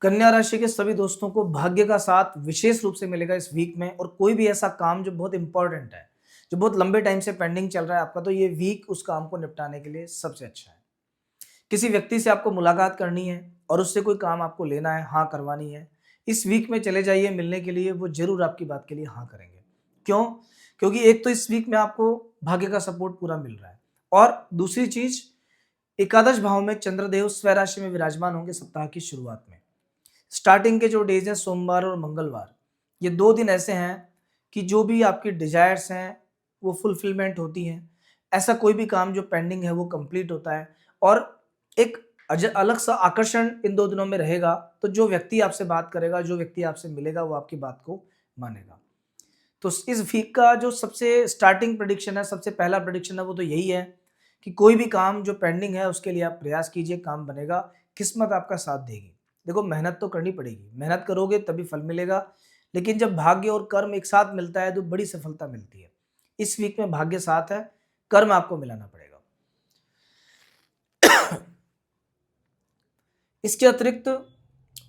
कन्या राशि के सभी दोस्तों को भाग्य का साथ विशेष रूप से मिलेगा इस वीक में। और कोई भी ऐसा काम जो बहुत इंपॉर्टेंट है, जो बहुत लंबे टाइम से पेंडिंग चल रहा है आपका, तो ये वीक उस काम को निपटाने के लिए सबसे अच्छा है। किसी व्यक्ति से आपको मुलाकात करनी है और उससे कोई काम आपको लेना है, हाँ करवानी है, इस वीक में चले जाइए मिलने के लिए, वो जरूर आपकी बात के लिए हाँ करेंगे। क्यों? क्योंकि एक तो इस वीक में आपको भाग्य का सपोर्ट पूरा मिल रहा है, और दूसरी चीज, एकादश भाव में चंद्रदेव स्वराशि राशि में विराजमान होंगे सप्ताह की शुरुआत में। स्टार्टिंग के जो डेज हैं सोमवार और मंगलवार, ये 2 दिन ऐसे हैं कि जो भी आपकी डिजायर्स हैं वो फुलफिलमेंट होती हैं। ऐसा कोई भी काम जो पेंडिंग है वो कंप्लीट होता है, और एक अलग सा आकर्षण इन 2 दिनों में रहेगा। तो जो व्यक्ति आपसे बात करेगा, जो व्यक्ति आपसे मिलेगा, वो आपकी बात को मानेगा। तो इस वीक का जो सबसे स्टार्टिंग प्रेडिक्शन है, सबसे पहला प्रेडिक्शन है, वो तो यही है कि कोई भी काम जो पेंडिंग है उसके लिए आप प्रयास कीजिए, काम बनेगा, किस्मत आपका साथ देगी। देखो, मेहनत तो करनी पड़ेगी, मेहनत करोगे तभी फल मिलेगा, लेकिन जब भाग्य और कर्म एक साथ मिलता है तो बड़ी सफलता मिलती है। इस वीक में भाग्य साथ है, कर्म आपको मिलाना पड़ेगा। इसके अतिरिक्त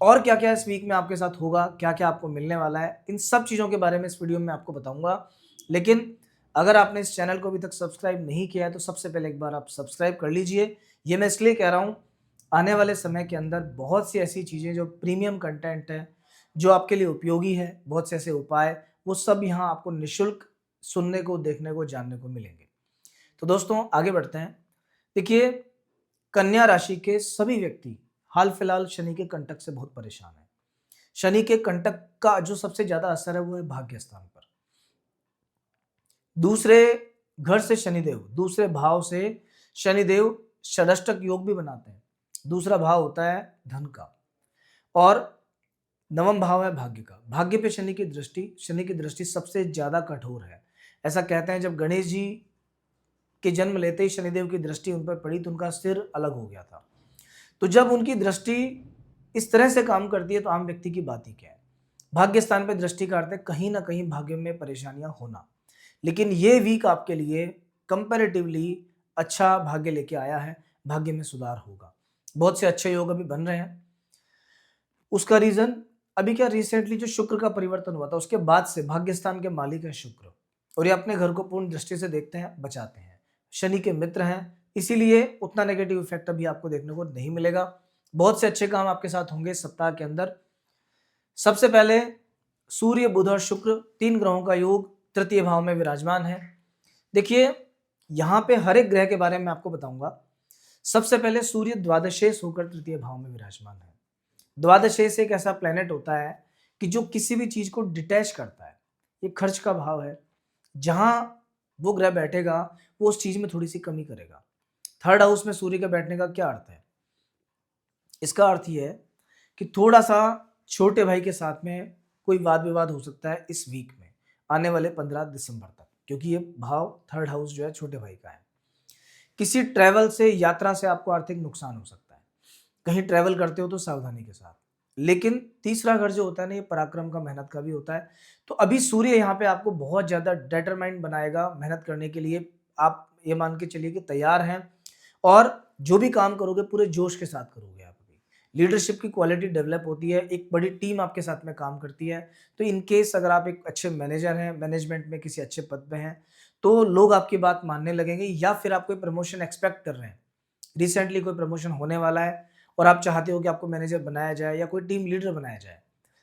और क्या क्या इस वीक में आपके साथ होगा, क्या क्या आपको मिलने वाला है, इन सब चीज़ों के बारे में इस वीडियो में आपको बताऊंगा। लेकिन अगर आपने इस चैनल को अभी तक सब्सक्राइब नहीं किया है तो सबसे पहले एक बार आप सब्सक्राइब कर लीजिए। ये मैं इसलिए कह रहा हूँ, आने वाले समय के अंदर बहुत सी ऐसी चीज़ें जो प्रीमियम कंटेंट है, जो आपके लिए उपयोगी है, बहुत से ऐसे उपाय, वो सब यहाँ आपको निःशुल्क सुनने को, देखने को, जानने को मिलेंगे। तो दोस्तों, आगे बढ़ते हैं। देखिए, कन्या राशि के सभी व्यक्ति हाल फिलहाल शनि के कंटक से बहुत परेशान है। शनि के कंटक का जो सबसे ज्यादा असर है वो है भाग्य स्थान पर। दूसरे घर से शनिदेव, दूसरे भाव से शनिदेव षष्टक योग भी बनाते हैं। दूसरा भाव होता है धन का, और नवम भाव है भाग्य का। भाग्य पे शनि की दृष्टि सबसे ज्यादा कठोर है। ऐसा कहते हैं, जब गणेश जी के जन्म लेते ही शनिदेव की दृष्टि उन पर पड़ी तो उनका सिर अलग हो गया था। तो जब उनकी दृष्टि इस तरह से काम करती है तो आम व्यक्ति की बात ही क्या है। भाग्य स्थान पर दृष्टि का अर्थ है कहीं ना कहीं भाग्य में परेशानियां होना। लेकिन ये वीक आपके लिए कंपैरेटिवली अच्छा भाग्य लेके आया है, भाग्य में सुधार होगा। बहुत से अच्छे योग अभी बन रहे हैं। उसका रीजन, अभी क्या, रिसेंटली जो शुक्र का परिवर्तन हुआ था उसके बाद से भाग्य स्थान के मालिक है शुक्र, और ये अपने घर को पूर्ण दृष्टि से देखते हैं, बचाते हैं, शनि के मित्र हैं, इसीलिए उतना नेगेटिव इफेक्ट अभी आपको देखने को नहीं मिलेगा। बहुत से अच्छे काम आपके साथ होंगे सप्ताह के अंदर। सबसे पहले, सूर्य बुध और शुक्र 3 ग्रहों का योग तृतीय भाव में विराजमान है। देखिए, यहां पे हर एक ग्रह के बारे में आपको बताऊंगा। सबसे पहले सूर्य द्वादशेष होकर तृतीय भाव में विराजमान है। द्वादशेष एक ऐसा प्लेनेट होता है कि जो किसी भी चीज को डिटैच करता है। ये खर्च का भाव है। जहां वो ग्रह बैठेगा वो उस चीज में थोड़ी सी कमी करेगा। थर्ड हाउस में सूर्य के बैठने का क्या अर्थ है? इसका अर्थ ये है कि थोड़ा सा छोटे भाई के साथ में कोई वाद विवाद हो सकता है इस वीक में, आने वाले 15 दिसंबर तक, क्योंकि ये भाव थर्ड हाउस जो है छोटे भाई का है। किसी ट्रैवल से, यात्रा से आपको आर्थिक नुकसान हो सकता है। कहीं ट्रैवल करते हो तो सावधानी के साथ। लेकिन तीसरा घर जो होता है ना, ये पराक्रम का, मेहनत का भी होता है। तो अभी सूर्य यहाँ पे आपको बहुत ज्यादा डिटरमाइंड बनाएगा मेहनत करने के लिए। आप ये मान के चलिए कि तैयार हैं, और जो भी काम करोगे पूरे जोश के साथ करोगे। आप अभी लीडरशिप की क्वालिटी डेवलप होती है, एक बड़ी टीम आपके साथ में काम करती है। तो इन केस अगर आप एक अच्छे मैनेजर हैं, मैनेजमेंट में किसी अच्छे पद पे हैं, तो लोग आपकी बात मानने लगेंगे। या फिर आप कोई प्रमोशन एक्सपेक्ट कर रहे हैं, रिसेंटली कोई प्रमोशन होने वाला है और आप चाहते हो कि आपको मैनेजर बनाया जाए या कोई टीम लीडर बनाया जाए,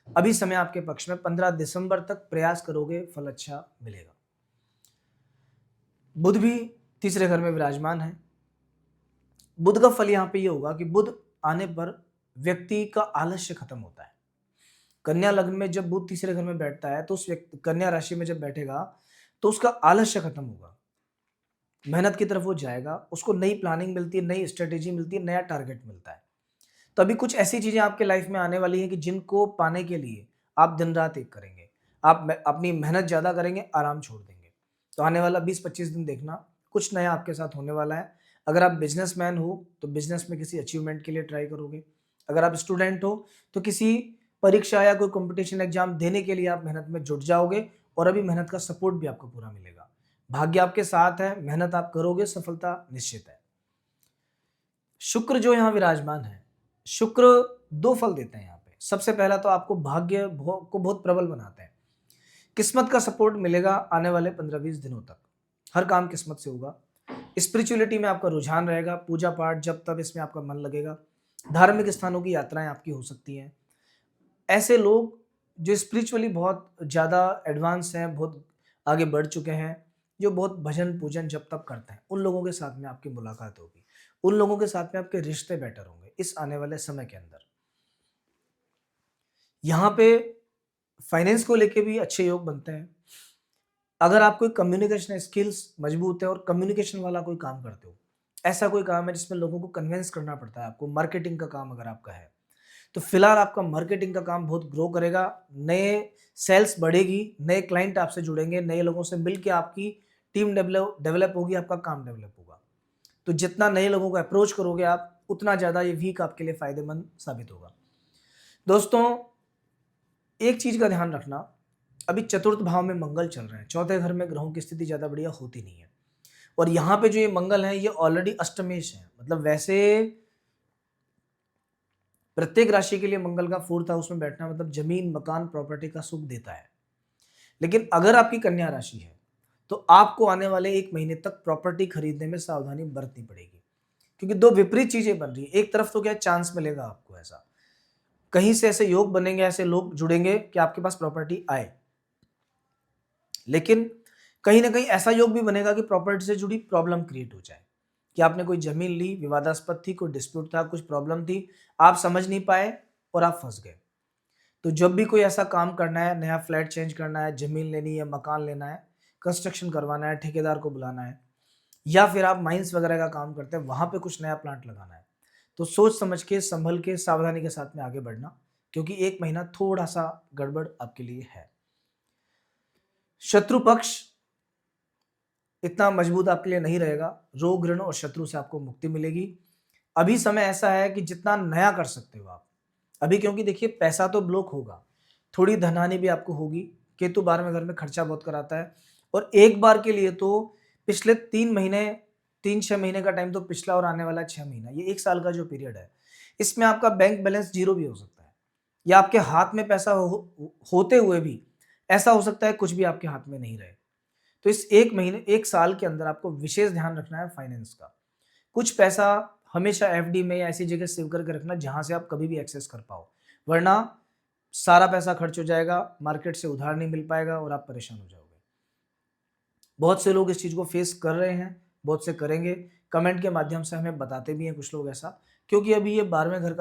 अभी समय आपके पक्ष में। 15 दिसंबर तक प्रयास करोगे, फल अच्छा मिलेगा। बुध भी तीसरे घर में विराजमान है। बुध का फल यहाँ पे ये होगा कि बुध आने पर व्यक्ति का आलस्य खत्म होता है। कन्या लग्न में जब बुध तीसरे घर में बैठता है तो उस व्यक्ति, कन्या राशि में जब बैठेगा तो उसका आलस्य खत्म होगा, मेहनत की तरफ वो जाएगा, उसको नई प्लानिंग मिलती है, नई स्ट्रेटेजी मिलती है, नया टारगेट मिलता है। तो अभी कुछ ऐसी चीजें आपके लाइफ में आने वाली हैं कि जिनको पाने के लिए आप दिन रात एक करेंगे, आप अपनी मेहनत ज्यादा करेंगे, आराम छोड़ देंगे। तो आने वाला 20-25 दिन देखना, कुछ नया आपके साथ होने वाला है। अगर आप बिजनेसमैन हो तो बिजनेस में किसी अचीवमेंट के लिए ट्राई करोगे। अगर आप स्टूडेंट हो तो किसी परीक्षा या कोई कंपटीशन एग्जाम देने के लिए आप मेहनत में जुट जाओगे, और अभी मेहनत का सपोर्ट भी आपको पूरा मिलेगा। भाग्य आपके साथ है, मेहनत आप करोगे, सफलता निश्चित है। शुक्र जो यहाँ विराजमान है, शुक्र 2 फल देते हैं यहाँ पे। सबसे पहला तो आपको भाग्य को बहुत प्रबल बनाते हैं। किस्मत का सपोर्ट मिलेगा आने वाले 15-20 दिनों तक। हर काम किस्मत से होगा। स्पिरिचुअलिटी में आपका रुझान रहेगा, पूजा पाठ जब तब इसमें आपका मन लगेगा। धार्मिक स्थानों की यात्राएं आपकी हो सकती हैं। ऐसे लोग जो स्पिरिचुअली बहुत ज़्यादा एडवांस हैं, बहुत आगे बढ़ चुके हैं, जो बहुत भजन पूजन जब तब करते हैं, उन लोगों के साथ में आपकी मुलाकात होगी। उन लोगों के साथ में आपके रिश्ते बेटर होंगे इस आने वाले समय के अंदर। यहाँ पे फाइनेंस को लेके भी अच्छे योग बनते हैं। अगर आप कोई कम्युनिकेशन स्किल्स मजबूत है और कम्युनिकेशन वाला कोई काम करते हो, ऐसा कोई काम है जिसमें लोगों को कन्विंस करना पड़ता है आपको, मार्केटिंग का काम अगर आपका है, तो फिलहाल आपका मार्केटिंग का काम बहुत ग्रो करेगा। नए सेल्स बढ़ेगी, नए क्लाइंट आपसे जुड़ेंगे, नए लोगों से मिलके आपकी टीम डेवलप होगी, आपका काम डेवलप होगा। तो जितना नए लोगों को अप्रोच करोगे आप, उतना ज़्यादा ये वीक आपके लिए फायदेमंद साबित होगा। दोस्तों, एक चीज का ध्यान रखना, अभी चतुर्थ भाव में मंगल चल रहे हैं, चौथे घर में ग्रहों की स्थिति ज्यादा बढ़िया होती नहीं है। और यहाँ पे जो ये मंगल है ये ऑलरेडी अष्टमेश है, मतलब वैसे प्रत्येक राशि के लिए मंगल का 4th हाउस में बैठना मतलब जमीन, मकान, प्रॉपर्टी का सुख देता है। लेकिन अगर आपकी कन्या राशि है तो आपको आने वाले 1 महीने तक प्रॉपर्टी खरीदने में सावधानी बरतनी पड़ेगी, क्योंकि दो विपरीत चीजें बन रही है। एक तरफ तो क्या चांस मिलेगा आपको, ऐसा कहीं से ऐसे योग बनेंगे, ऐसे लोग जुड़ेंगे कि आपके पास प्रॉपर्टी आए, लेकिन कहीं ना कहीं ऐसा योग भी बनेगा कि प्रॉपर्टी से जुड़ी प्रॉब्लम क्रिएट हो जाए, कि आपने कोई जमीन ली, विवादास्पद थी, कोई डिस्प्यूट था, कुछ प्रॉब्लम थी, आप समझ नहीं पाए और आप फंस गए। तो जब भी कोई ऐसा काम करना है, नया फ्लैट चेंज करना है, जमीन लेनी है, मकान लेना है, कंस्ट्रक्शन करवाना है, ठेकेदार को बुलाना है, या फिर आप माइंस वगैरह का काम करते हैं, वहां पे कुछ नया प्लांट लगाना है, तो सोच समझ के, संभल के, सावधानी के साथ में आगे बढ़ना, क्योंकि 1 महीना थोड़ा सा गड़बड़ आपके लिए है। शत्रु पक्ष इतना मजबूत आपके लिए नहीं रहेगा। रोग, ऋण और शत्रु से आपको मुक्ति मिलेगी। अभी समय ऐसा है कि जितना नया कर सकते हो आप अभी, क्योंकि देखिए पैसा तो ब्लॉक होगा, थोड़ी धनहानि भी आपको होगी। केतु 12वें घर में खर्चा बहुत कराता है, और एक बार के लिए तो पिछले 3 महीने, 3-6 महीने का टाइम, तो पिछला और आने वाला 6 महीना, ये 1 साल का जो पीरियड है, इसमें आपका बैंक बैलेंस जीरो भी हो सकता है, या आपके हाथ में पैसा होते हुए भी ऐसा हो सकता है कुछ भी आपके हाथ में नहीं रहे। तो इस 1 महीने, 1 साल के अंदर आपको विशेष ध्यान रखना है फाइनेंस का। कुछ पैसा हमेशा एफडी में या ऐसी जगह सेव करके रखना जहां से आप कभी भी एक्सेस कर पाओ, वरना सारा पैसा खर्च हो जाएगा, मार्केट से उधार नहीं मिल पाएगा और आप परेशान हो जाओगे। बहुत से लोग इस चीज को फेस कर रहे हैं, बहुत से करेंगे। कमेंट के माध्यम से हमें बताते भी हैं कुछ लोग ऐसा, क्योंकि अभी ये 12वें घर का